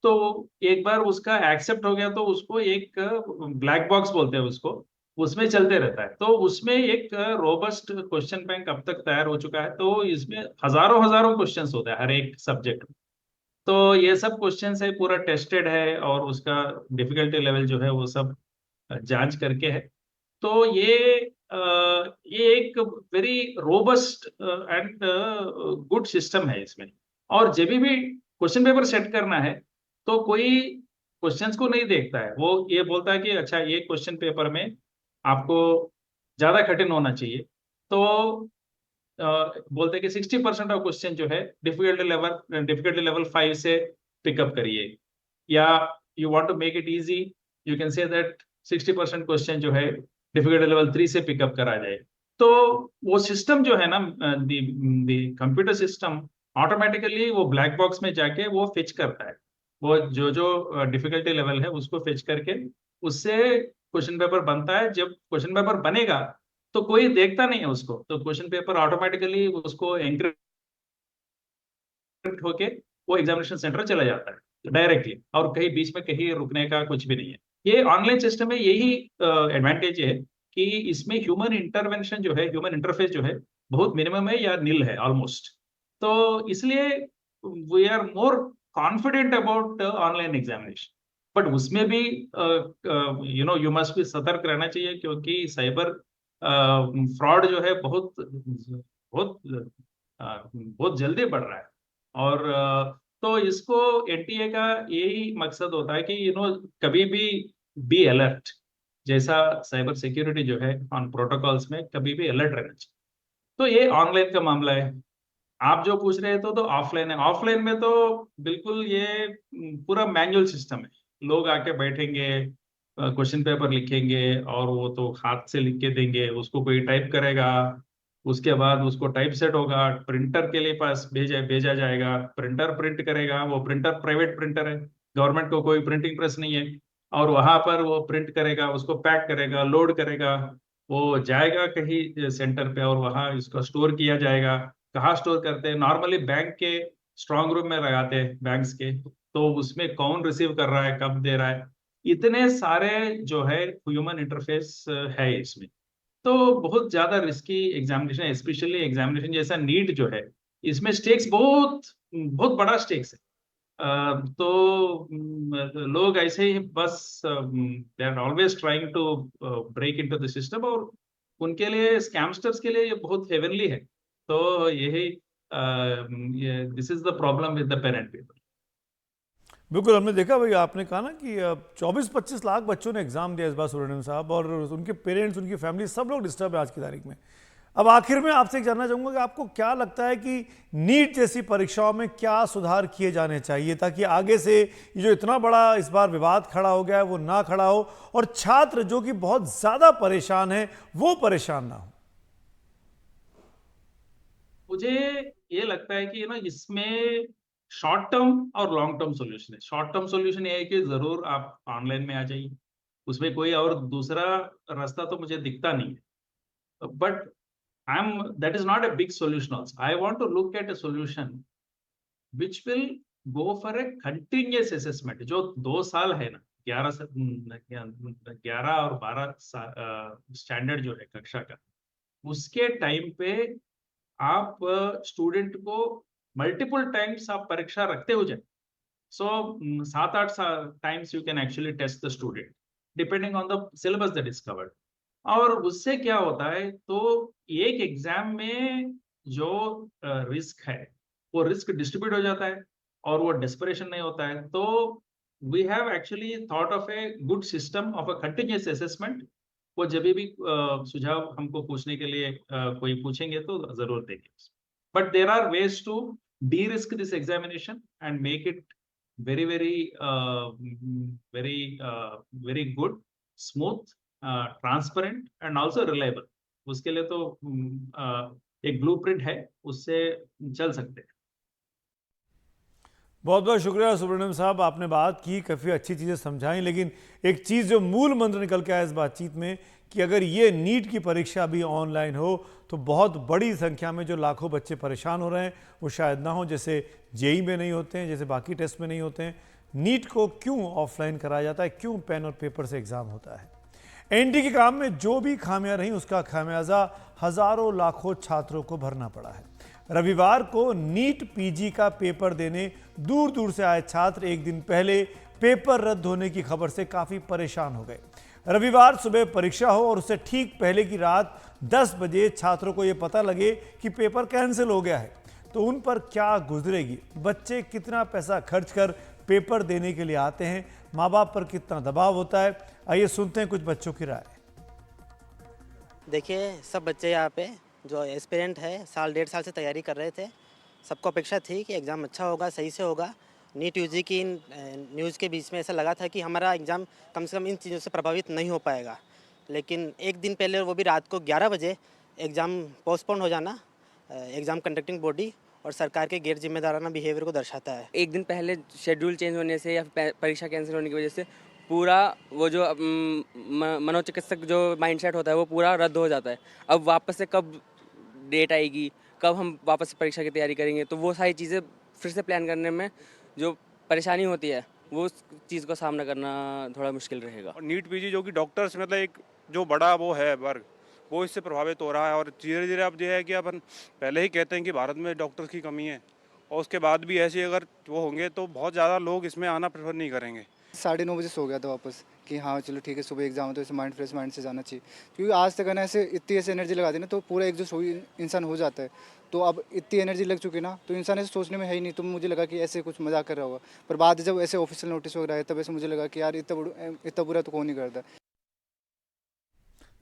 तो एक बार उसका एक्सेप्ट हो गया तो उसको एक ब्लैक बॉक्स बोलते हैं उसको, उसमें चलते रहता है। तो उसमें एक रोबस्ट क्वेश्चन बैंक अब तक तैयार हो चुका है। तो इसमें हजारों हजारों क्वेश्चंस होते हैं हर एक सब्जेक्ट में। तो ये सब क्वेश्चंस है, पूरा टेस्टेड है और उसका डिफिकल्टी लेवल जो है वो सब जांच करके है। तो ये एक very robust and good system है इसमें। और जब भी क्वेश्चन पेपर सेट करना है तो कोई क्वेश्चंस को नहीं देखता है, वो ये बोलता है कि अच्छा ये क्वेश्चन पेपर में आपको ज्यादा कठिन होना चाहिए। तो बोलते हैं कि 60% ऑफ क्वेश्चन जो है डिफिकल्टी लेवल 5 से पिकअप करिए, या you want to make it easy, you can say that 60% question जो है डिफिकल्टी लेवल 3 से पिकअप करा जाए। तो वो सिस्टम जो है ना, द कंप्यूटर सिस्टम ऑटोमेटिकली वो ब्लैक बॉक्स में जाके वो फिच करता है, वो जो डिफिकल्टी लेवल है उसको फिच करके उससे क्वेश्चन पेपर बनता है। जब क्वेश्चन पेपर बनेगा तो कोई देखता नहीं है उसको, तो क्वेश्चन पेपर ऑटोमेटिकली उसको एंक्रिप्ट होके वो एग्जामिनेशन सेंटर चला जाता है डायरेक्टली, और कहीं बीच में कहीं रुकने का कुछ भी नहीं है। ये ऑनलाइन सिस्टम में यही एडवांटेज है कि इसमें ह्यूमन इंटरवेंशन जो है, ह्यूमन इंटरफेस जो है बहुत मिनिमम है या नील है ऑलमोस्ट। तो इसलिए we are more confident about online examination. But उसमें भी यू मस्ट भी सतर्क रहना चाहिए, क्योंकि साइबर फ्रॉड जो है बहुत बहुत बहुत जल्दी बढ़ रहा है। और तो इसको एनटीए का यही मकसद होता है कि कभी भी बी अलर्ट, जैसा साइबर सिक्योरिटी जो है ऑन प्रोटोकॉल्स में कभी भी अलर्ट रहना चाहिए। तो ये ऑनलाइन का मामला है। आप जो पूछ रहे थे तो ऑफलाइन है। ऑफलाइन में तो बिल्कुल ये पूरा मैनुअल सिस्टम है, लोग आके बैठेंगे, क्वेश्चन पेपर लिखेंगे और वो तो हाथ से लिख के देंगे, उसको कोई टाइप करेगा, उसके बाद उसको टाइप सेट होगा, प्रिंटर के लिए पास भेजा जाएगा, प्रिंटर प्रिंट करेगा। वो प्रिंटर प्राइवेट प्रिंटर है, गवर्नमेंट को कोई प्रिंटिंग प्रेस नहीं है, और वहां पर वो प्रिंट करेगा, उसको पैक करेगा, लोड करेगा, वो जाएगा कहीं सेंटर पे और वहां इसको स्टोर किया जाएगा। कहाँ स्टोर करते हैं? नॉर्मली बैंक के स्ट्रांग रूम में लगाते हैं बैंक्स के। तो उसमें कौन रिसीव कर रहा है, कब दे रहा है, इतने सारे जो है ह्यूमन इंटरफेस है इसमें। तो बहुत ज्यादा रिस्की एग्जामिनेशन, स्पेशली एग्जामिनेशन जैसा नीट जो है, इसमें स्टेक्स बहुत बहुत बड़ा स्टेक्स है। तो लोग ऐसे ही बस they are always trying to break into the system, और उनके लिए, स्कैमस्टर्स के लिए ये बहुत हेवनली है। तो यही this is the problem with the parent people. बिल्कुल, हमने देखा भाई, आपने कहा ना कि 24-25 लाख बच्चों ने एग्जाम दिया इस बार सुब्रमण्यम साहब, और उनके पेरेंट्स, उनकी फैमिली, सब लोग डिस्टर्ब है आज की तारीख में। अब आखिर में आपसे जानना चाहूंगा कि आपको क्या लगता है कि नीट जैसी परीक्षाओं में क्या सुधार किए जाने चाहिए ताकि आगे से ये जो इतना बड़ा इस बार विवाद खड़ा हो गया है वो ना खड़ा हो, और छात्र जो कि बहुत ज्यादा परेशान है वो परेशान ना हो? मुझे ये लगता है कि इसमें शॉर्ट टर्म और लॉन्ग टर्म सॉल्यूशन है। शॉर्ट टर्म सॉल्यूशन ये है कि जरूर आप ऑनलाइन में आ जाइए, उसमें कोई और दूसरा रास्ता तो मुझे दिखता नहीं है। But that is not a big solution also. I want to look at a solution which will go for a continuous assessment. जो 2 साल है ना, 11 और 12 स्टैंडर्ड जो है कक्षा का, उसके टाइम पे आप स्टूडेंट को मल्टीपल टाइम्स आप परीक्षा रखते हो जाए। So 7-8 times you can actually test the student depending on the syllabus that is covered. और उससे क्या होता है, तो एक एग्जाम में जो रिस्क है वो रिस्क डिस्ट्रीब्यूट हो जाता है और वो डेस्परेशन नहीं होता है। तो we have actually thought of a good system of a continuous assessment. वो जब भी सुझाव हमको पूछने के लिए कोई पूछेंगे तो जरूर देंगे। but there are ways to de-risk this examination and make it very very good, smooth, transparent and also reliable. उसके लिए तो एक ब्लूप्रिंट है, उससे चल सकते हैं। बहुत बहुत शुक्रिया सुब्रमण्यम साहब, आपने बात की, काफ़ी अच्छी चीज़ें समझाई, लेकिन एक चीज़ जो मूल मंत्र निकल के आया इस बातचीत में कि अगर ये नीट की परीक्षा भी ऑनलाइन हो तो बहुत बड़ी संख्या में जो लाखों बच्चे परेशान हो रहे हैं वो शायद ना हो, जैसे जेई में नहीं होते हैं, जैसे बाकी टेस्ट में नहीं होते हैं। नीट को क्यों ऑफलाइन कराया जाता है, क्यों पेन और पेपर से एग्ज़ाम होता है? एनटी के काम में जो भी खामियां रहीं उसका खामियाजा हज़ारों लाखों छात्रों को भरना पड़ा है। रविवार को नीट पीजी का पेपर देने दूर दूर से आए छात्र एक दिन पहले पेपर रद्द होने की खबर से काफ़ी परेशान हो गए। रविवार सुबह परीक्षा हो और उससे ठीक पहले की रात 10 बजे छात्रों को यह पता लगे कि पेपर कैंसिल हो गया है, तो उन पर क्या गुजरेगी? बच्चे कितना पैसा खर्च कर पेपर देने के लिए आते हैं, माँ बाप पर कितना दबाव होता है? आइए सुनते हैं कुछ बच्चों की राय। देखिए, सब बच्चे यहाँ पे जो एस्पिरेंट है, साल 1.5 साल से तैयारी कर रहे थे। सबको अपेक्षा थी कि एग्ज़ाम अच्छा होगा, सही से होगा। नीट यूजी की न्यूज़ के बीच में ऐसा लगा था कि हमारा एग्ज़ाम कम से कम इन चीज़ों से प्रभावित नहीं हो पाएगा, लेकिन एक दिन पहले, वो भी रात को 11 बजे, एग्ज़ाम पोस्टपोन हो जाना एग्ज़ाम कंडक्टिंग बॉडी और सरकार के गैर जिम्मेदाराना बिहेवियर को दर्शाता है। एक दिन पहले शेड्यूल चेंज होने से या परीक्षा कैंसिल होने की वजह से पूरा वो जो मनोचिकित्सक जो माइंडसेट होता है वो पूरा रद्द हो जाता है। अब वापस से कब डेट आएगी, कब हम वापस से परीक्षा की तैयारी करेंगे, तो वो सारी चीज़ें फिर से प्लान करने में जो परेशानी होती है वो उस चीज़ का सामना करना थोड़ा मुश्किल रहेगा। और नीट पीजी जो कि डॉक्टर्स मतलब एक जो बड़ा वो है वर्ग, वो इससे प्रभावित हो रहा है। और धीरे धीरे अब ये है कि अपन पहले ही कहते हैं कि भारत में डॉक्टर्स की कमी है, और उसके बाद भी ऐसे अगर वो होंगे तो बहुत ज़्यादा लोग इसमें आना प्रेफर नहीं करेंगे। 9:30 बजे सो गया था वापस कि हाँ चलो ठीक है, सुबह एग्जाम है तो ऐसे माइंड फ्रेश माइंड से जाना चाहिए, क्योंकि आज तक है ना ऐसे इतनी ऐसे एनर्जी लगा दी ना तो पूरा एग्जॉस्ट इंसान हो जाता है। तो अब इतनी एनर्जी लग चुकी ना तो इंसान ऐसे सोचने में है ही नहीं। तो मुझे लगा कि ऐसे कुछ मजाक कर रहा होगा, पर बाद जब ऐसे ऑफिशियल नोटिस वगैरह आया तब ऐसे मुझे लगा कि यार इतना बुरा तो कौन नहीं करता।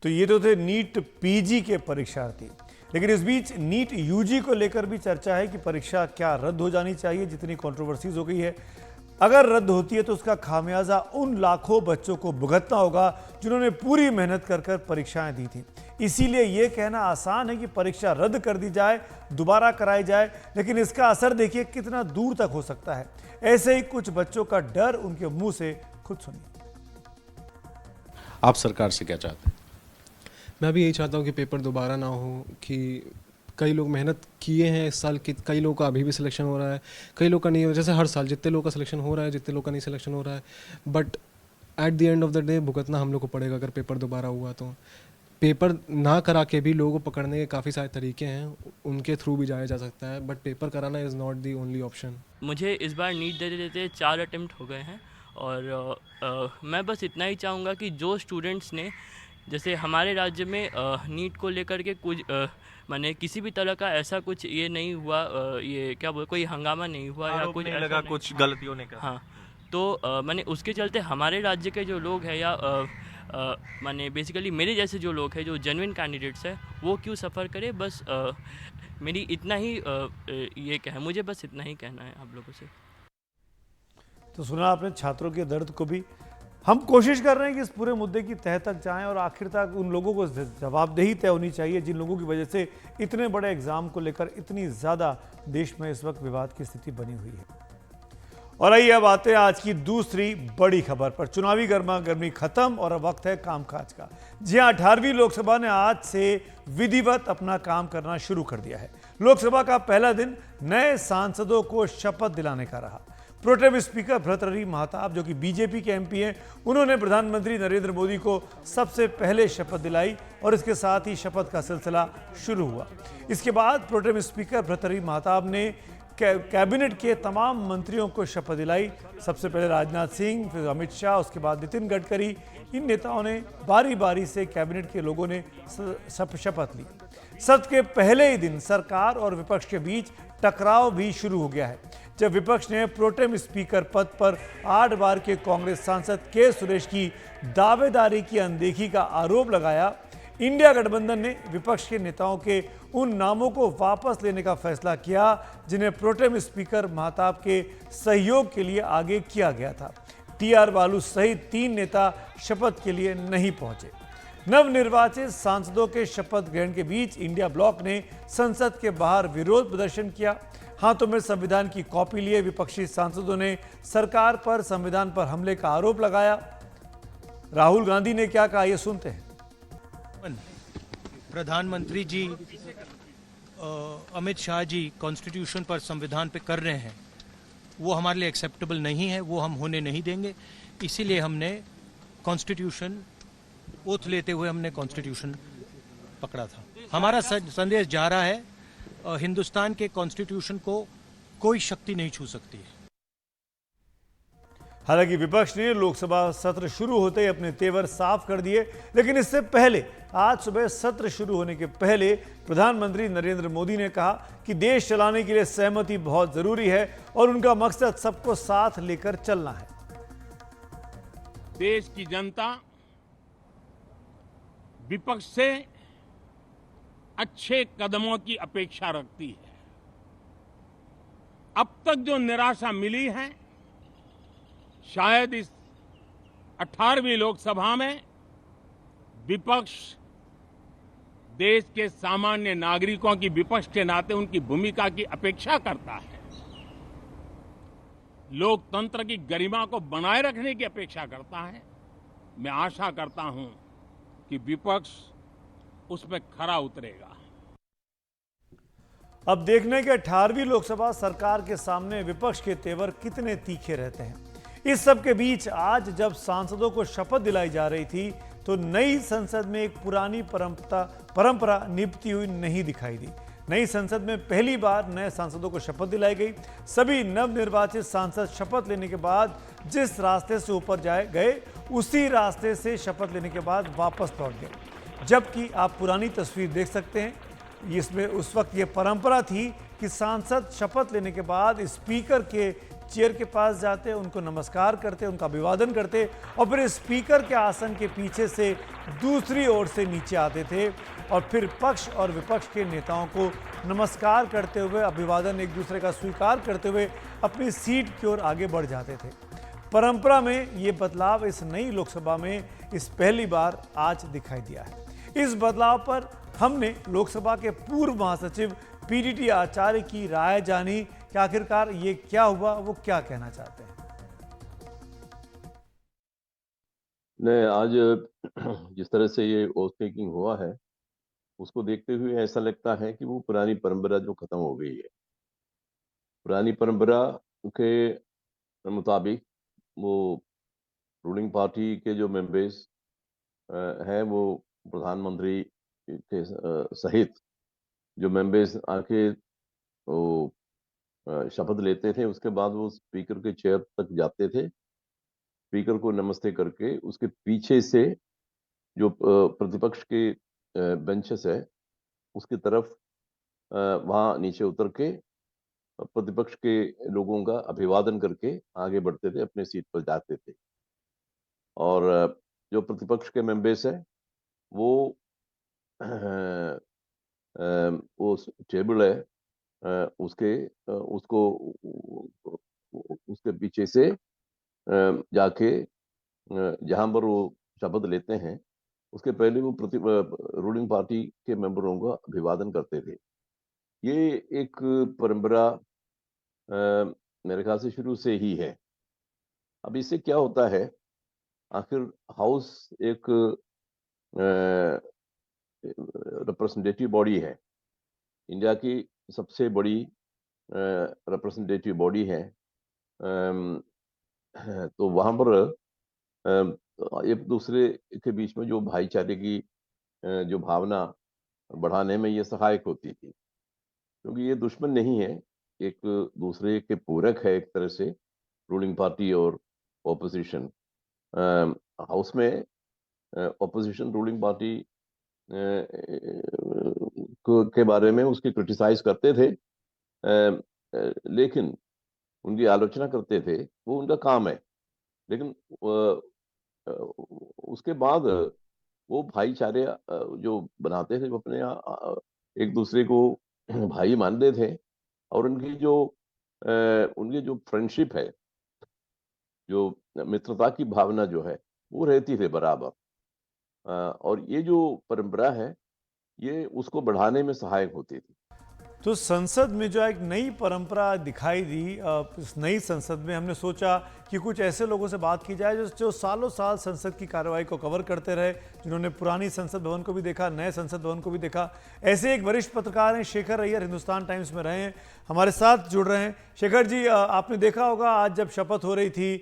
तो ये तो थे नीट पीजी के परीक्षार्थी, लेकिन इस बीच नीट यूजी को लेकर भी चर्चा है कि परीक्षा क्या रद्द हो जानी चाहिए, जितनी कंट्रोवर्सीज हो गई है। अगर रद्द होती है तो उसका खामियाजा उन लाखों बच्चों को भुगतना होगा जिन्होंने पूरी मेहनत कर कर परीक्षाएं दी थी। इसीलिए यह कहना आसान है कि परीक्षा रद्द कर दी जाए, दोबारा कराई जाए, लेकिन इसका असर देखिए कितना दूर तक हो सकता है। ऐसे ही कुछ बच्चों का डर उनके मुंह से खुद सुनिए। आप सरकार से क्या चाहते हैं? मैं भी यही चाहता हूँ कि पेपर दोबारा ना हो, कि कई लोग मेहनत किए हैं इस साल, कई लोगों का अभी भी सिलेक्शन हो रहा है, कई लोग का नहीं हो रहा। जैसे हर साल जितने लोग का सिलेक्शन हो रहा है, जितने लोग का नहीं सिलेक्शन हो रहा है, but at the end of the day भुगतना हम लोग को पड़ेगा अगर पेपर दोबारा हुआ तो। पेपर ना करा के भी लोगों को पकड़ने के काफ़ी सारे तरीके हैं, उनके थ्रू भी जाया जा सकता है, बट पेपर कराना is not the only option. मुझे इस बार नीट देते देते 4 अटेम्प्ट हो गए हैं, और मैं बस इतना ही चाहूँगा कि जो स्टूडेंट्स ने, जैसे हमारे राज्य में नीट को लेकर के कुछ माने किसी भी तरह का ऐसा कुछ ये नहीं हुआ, ये क्या बोल, कोई हंगामा नहीं हुआ या कुछ नहीं लगा कुछ गलतियों ने का। हाँ, तो माने उसके चलते हमारे राज्य के जो लोग हैं या माने बेसिकली मेरे जैसे जो लोग हैं जो जेन्युइन कैंडिडेट्स हैं वो क्यों सफ़र करे। बस मेरी इतना ही ये क्या है, मुझे बस इतना ही कहना है आप लोगों से। तो सुना आपने छात्रों के दर्द को भी। हम कोशिश कर रहे हैं कि इस पूरे मुद्दे की तह तक जाएं और आखिर तक उन लोगों को जवाबदेही तय होनी चाहिए जिन लोगों की वजह से इतने बड़े एग्जाम को लेकर इतनी ज़्यादा देश में इस वक्त विवाद की स्थिति बनी हुई है। और आइए अब आते हैं आज की दूसरी बड़ी खबर पर। चुनावी गर्मा गर्मी खत्म और अब वक्त है कामकाज का। जी हाँ, 18वीं लोकसभा ने आज से विधिवत अपना काम करना शुरू कर दिया है। लोकसभा का पहला दिन नए सांसदों को शपथ दिलाने का रहा। प्रोटेम स्पीकर भर्तृहरि महताब, जो कि बीजेपी के एमपी हैं, उन्होंने प्रधानमंत्री नरेंद्र मोदी को सबसे पहले शपथ दिलाई और इसके साथ ही शपथ का सिलसिला शुरू हुआ। इसके बाद प्रोटेम स्पीकर भर्तृहरि महताब ने कैबिनेट के तमाम मंत्रियों को शपथ दिलाई। सबसे पहले राजनाथ सिंह, फिर अमित शाह, उसके बाद नितिन गडकरी। इन नेताओं ने बारी बारी से कैबिनेट के लोगों ने शपथ ली। सत्र के पहले ही दिन सरकार और विपक्ष के बीच टकराव भी शुरू हो गया है, जब विपक्ष ने प्रोटेम स्पीकर पद पर 8 बार के कांग्रेस सांसद के सुरेश की दावेदारी की अनदेखी का आरोप लगाया। इंडिया गठबंधन ने विपक्ष के नेताओं के उन नामों को वापस लेने का फैसला किया जिन्हें प्रोटेम स्पीकर महताब के सहयोग के लिए आगे किया गया था। टीआर बालू सहित 3 नेता शपथ के लिए नहीं पहुंचे। नवनिर्वाचित सांसदों के शपथ ग्रहण के बीच इंडिया ब्लॉक ने संसद के बाहर विरोध प्रदर्शन किया। हाथों में संविधान की कॉपी लिए विपक्षी सांसदों ने सरकार पर संविधान पर हमले का आरोप लगाया। राहुल गांधी ने क्या कहा, ये सुनते हैं। प्रधानमंत्री जी अमित शाह जी कॉन्स्टिट्यूशन पर संविधान पे कर रहे हैं, वो हमारे लिए एक्सेप्टेबल नहीं है, वो हम होने नहीं देंगे। इसीलिए हमने कॉन्स्टिट्यूशन ओथ लेते हुए हमने कॉन्स्टिट्यूशन पकड़ा था। हमारा संदेश जा रहा है, हिंदुस्तान के कॉन्स्टिट्यूशन को कोई शक्ति नहीं छू सकती है। हालांकि विपक्ष ने लोकसभा सत्र शुरू होते ही अपने तेवर साफ कर दिए, लेकिन इससे पहले आज सुबह सत्र शुरू होने के पहले प्रधानमंत्री नरेंद्र मोदी ने कहा कि देश चलाने के लिए सहमति बहुत जरूरी है और उनका मकसद सबको साथ लेकर चलना है। देश की जनता विपक्ष से अच्छे कदमों की अपेक्षा रखती है। अब तक जो निराशा मिली है, शायद इस 18वीं लोकसभा में विपक्ष देश के सामान्य नागरिकों की विपक्ष के नाते उनकी भूमिका की अपेक्षा करता है, लोकतंत्र की गरिमा को बनाए रखने की अपेक्षा करता है। मैं आशा करता हूं कि विपक्ष उसमें खरा उतरेगा। अब देखने के 18वीं लोकसभा सरकार के सामने विपक्ष के तेवर कितने तीखे रहते हैं। इस सब के बीच आज जब सांसदों को शपथ दिलाई जा रही थी तो नई संसद में एक पुरानी परंपरा निभती हुई नहीं दिखाई दी। नई संसद में पहली बार नए सांसदों को शपथ दिलाई गई। सभी नवनिर्वाचित सांसद शपथ लेने के बाद जिस रास्ते से ऊपर गए उसी रास्ते से शपथ लेने के बाद वापस लौट गए। जबकि आप पुरानी तस्वीर देख सकते हैं, इसमें उस वक्त ये परंपरा थी कि सांसद शपथ लेने के बाद स्पीकर के चेयर के पास जाते, उनको नमस्कार करते, उनका अभिवादन करते और फिर स्पीकर के आसन के पीछे से दूसरी ओर से नीचे आते थे और फिर पक्ष और विपक्ष के नेताओं को नमस्कार करते हुए, अभिवादन एक दूसरे का स्वीकार करते हुए अपनी सीट की ओर आगे बढ़ जाते थे। परंपरा में ये बदलाव इस नई लोकसभा में इस पहली बार आज दिखाई दिया है। इस बदलाव पर हमने लोकसभा के पूर्व महासचिव पीडीटी आचार्य की राय जानी कि आखिरकार ये क्या हुआ, वो क्या कहना चाहते हैं। नहीं, आज जिस तरह से ये ओथ टेकिंग हुआ है उसको देखते हुए ऐसा लगता है कि वो पुरानी परंपरा जो खत्म हो गई है। पुरानी परंपरा के मुताबिक वो रूलिंग पार्टी के जो मेंबर्स हैं वो प्रधानमंत्री के सहित जो मेंबर्स आके वो शपथ लेते थे, उसके बाद वो स्पीकर के चेयर तक जाते थे, स्पीकर को नमस्ते करके उसके पीछे से जो प्रतिपक्ष के बेंचेस है उसकी तरफ वहाँ नीचे उतर के प्रतिपक्ष के लोगों का अभिवादन करके आगे बढ़ते थे, अपने सीट पर जाते थे। और जो प्रतिपक्ष के मेंबर्स है वो टेबल है उसको उसके पीछे से जाके जहां पर वो शपथ लेते हैं उसके पहले वो रूलिंग पार्टी के मेंबरों का अभिवादन करते थे। ये एक परंपरा मेरे ख्याल से शुरू से ही है। अब इससे क्या होता है, आखिर हाउस एक रिप्रेजेंटेटिव बॉडी है, इंडिया की सबसे बड़ी रिप्रेजेंटेटिव बॉडी है। तो वहाँ पर एक दूसरे के बीच में जो भाईचारे की जो भावना बढ़ाने में ये सहायक होती थी, क्योंकि ये दुश्मन नहीं है, एक दूसरे के पूरक है एक तरह से रूलिंग पार्टी और ऑपोजिशन। हाउस में ऑपोजिशन रूलिंग पार्टी के बारे में उसकी क्रिटिसाइज करते थे, लेकिन उनकी आलोचना करते थे, वो उनका काम है। लेकिन उसके बाद वो भाईचारे जो बनाते थे, वो अपने एक दूसरे को भाई मानते थे, और उनकी जो फ्रेंडशिप है, जो मित्रता की भावना जो है, वो रहती थी बराबर। और ये जो परंपरा है, ये उसको बढ़ाने में सहायक होती थी। तो संसद में जो एक नई परंपरा दिखाई दी, इस नई संसद में हमने सोचा कि कुछ ऐसे लोगों से बात की जाए जो सालों साल संसद की कार्रवाई को कवर करते रहे, जिन्होंने पुरानी संसद भवन को भी देखा, नए संसद भवन को भी देखा। ऐसे एक वरिष्ठ पत्रकार हैं शेखर अय्यर, हिंदुस्तान टाइम्स में रहे हैं, हमारे साथ जुड़ रहे हैं। शेखर जी, आपने देखा होगा आज जब शपथ हो रही थी,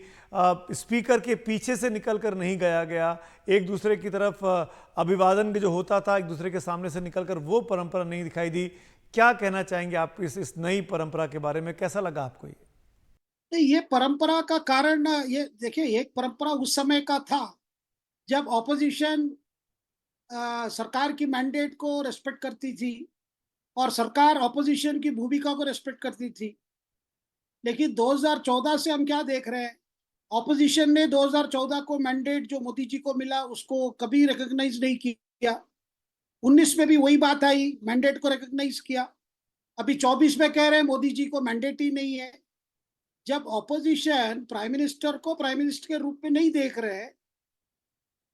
स्पीकर के पीछे से निकलकर नहीं गया, एक दूसरे की तरफ अभिवादन जो होता था एक दूसरे के सामने से निकलकर, वो परंपरा नहीं दिखाई दी। क्या कहना चाहेंगे आप इस नई परंपरा के बारे में? कैसा लगा आपको ये परंपरा का कारण, ये देखिए, एक परंपरा उस समय का था जब ऑपोजिशन सरकार की मैंडेट को रेस्पेक्ट करती थी और सरकार ऑपोजिशन की भूमिका को रेस्पेक्ट करती थी। लेकिन 2014 से हम क्या देख रहे हैं, ऑपोजिशन ने 2014 को मैंडेट जो मोदी जी को मिला उसको कभी रिकॉग्नाइज नहीं किया। 19 में भी वही बात आई, मैंडेट को रिकॉग्नाइज किया। अभी 24 में कह रहे हैं मोदी जी को मैंडेट ही नहीं है। जब ऑपोजिशन प्राइम मिनिस्टर को प्राइम मिनिस्टर के रूप में नहीं देख रहे हैं,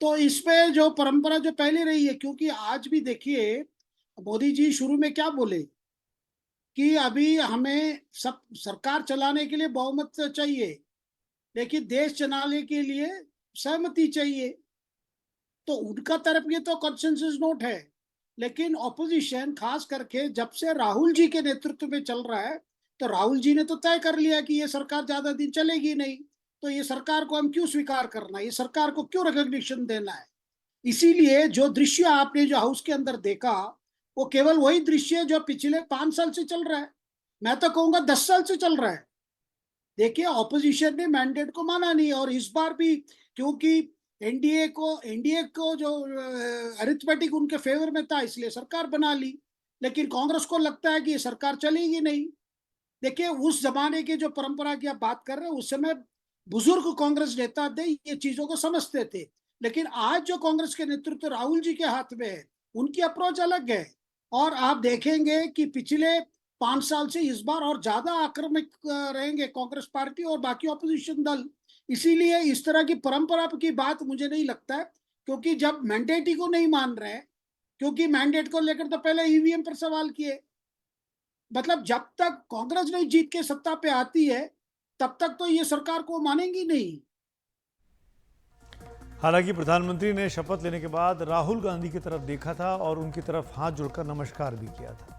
तो इसमें जो परंपरा जो पहले रही है, क्योंकि आज भी देखिए मोदी जी शुरू में क्या बोले कि अभी हमें सब सरकार चलाने के लिए बहुमत चाहिए, लेकिन देश चलाने के लिए सहमति चाहिए। तो उनका तरफ ये तो कंसेंसस नोट है। लेकिन ऑपोजिशन खास करके जब से राहुल जी के नेतृत्व में चल रहा है, तो राहुल जी ने तो तय कर लिया कि ये सरकार ज्यादा दिन चलेगी नहीं, तो ये सरकार को हम क्यों स्वीकार करना है, ये सरकार को क्यों रिकॉग्निशन देना है। इसीलिए जो दृश्य आपने जो हाउस के अंदर देखा, वो केवल वही दृश्य जो पिछले 5 साल से चल रहा है, मैं तो कहूंगा 10 साल से चल रहा है। देखिए, ऑपोजिशन ने मैंडेट को माना नहीं, और इस बार भी क्योंकि एनडीए को जो अरिथमेटिक उनके फेवर में था, इसलिए सरकार बना ली। लेकिन कांग्रेस को लगता है कि ये सरकार चलेगी नहीं। देखिए, उस जमाने की जो परंपरा की आप बात कर रहे हैं, उस समय बुजुर्ग कांग्रेस नेता थे, ये चीजों को समझते थे। लेकिन आज जो कांग्रेस के नेतृत्व राहुल जी के हाथ में है, उनकी अप्रोच अलग है। और आप देखेंगे कि पिछले 5 साल से इस बार और ज्यादा आक्रामक रहेंगे कांग्रेस पार्टी और बाकी ऑपोजिशन दल। इसीलिए इस तरह की परंपरा की बात मुझे नहीं लगता है, क्योंकि जब मैंडेट ही को नहीं मान रहे हैं, क्योंकि मैंडेट को लेकर तो पहले ईवीएम पर सवाल किए, मतलब जब तक कांग्रेस नहीं जीत के सत्ता पे आती है, तब तक तो ये सरकार को मानेंगी नहीं। हालांकि प्रधानमंत्री ने शपथ लेने के बाद राहुल गांधी की तरफ देखा था और उनकी तरफ हाथ जोड़कर नमस्कार भी किया था।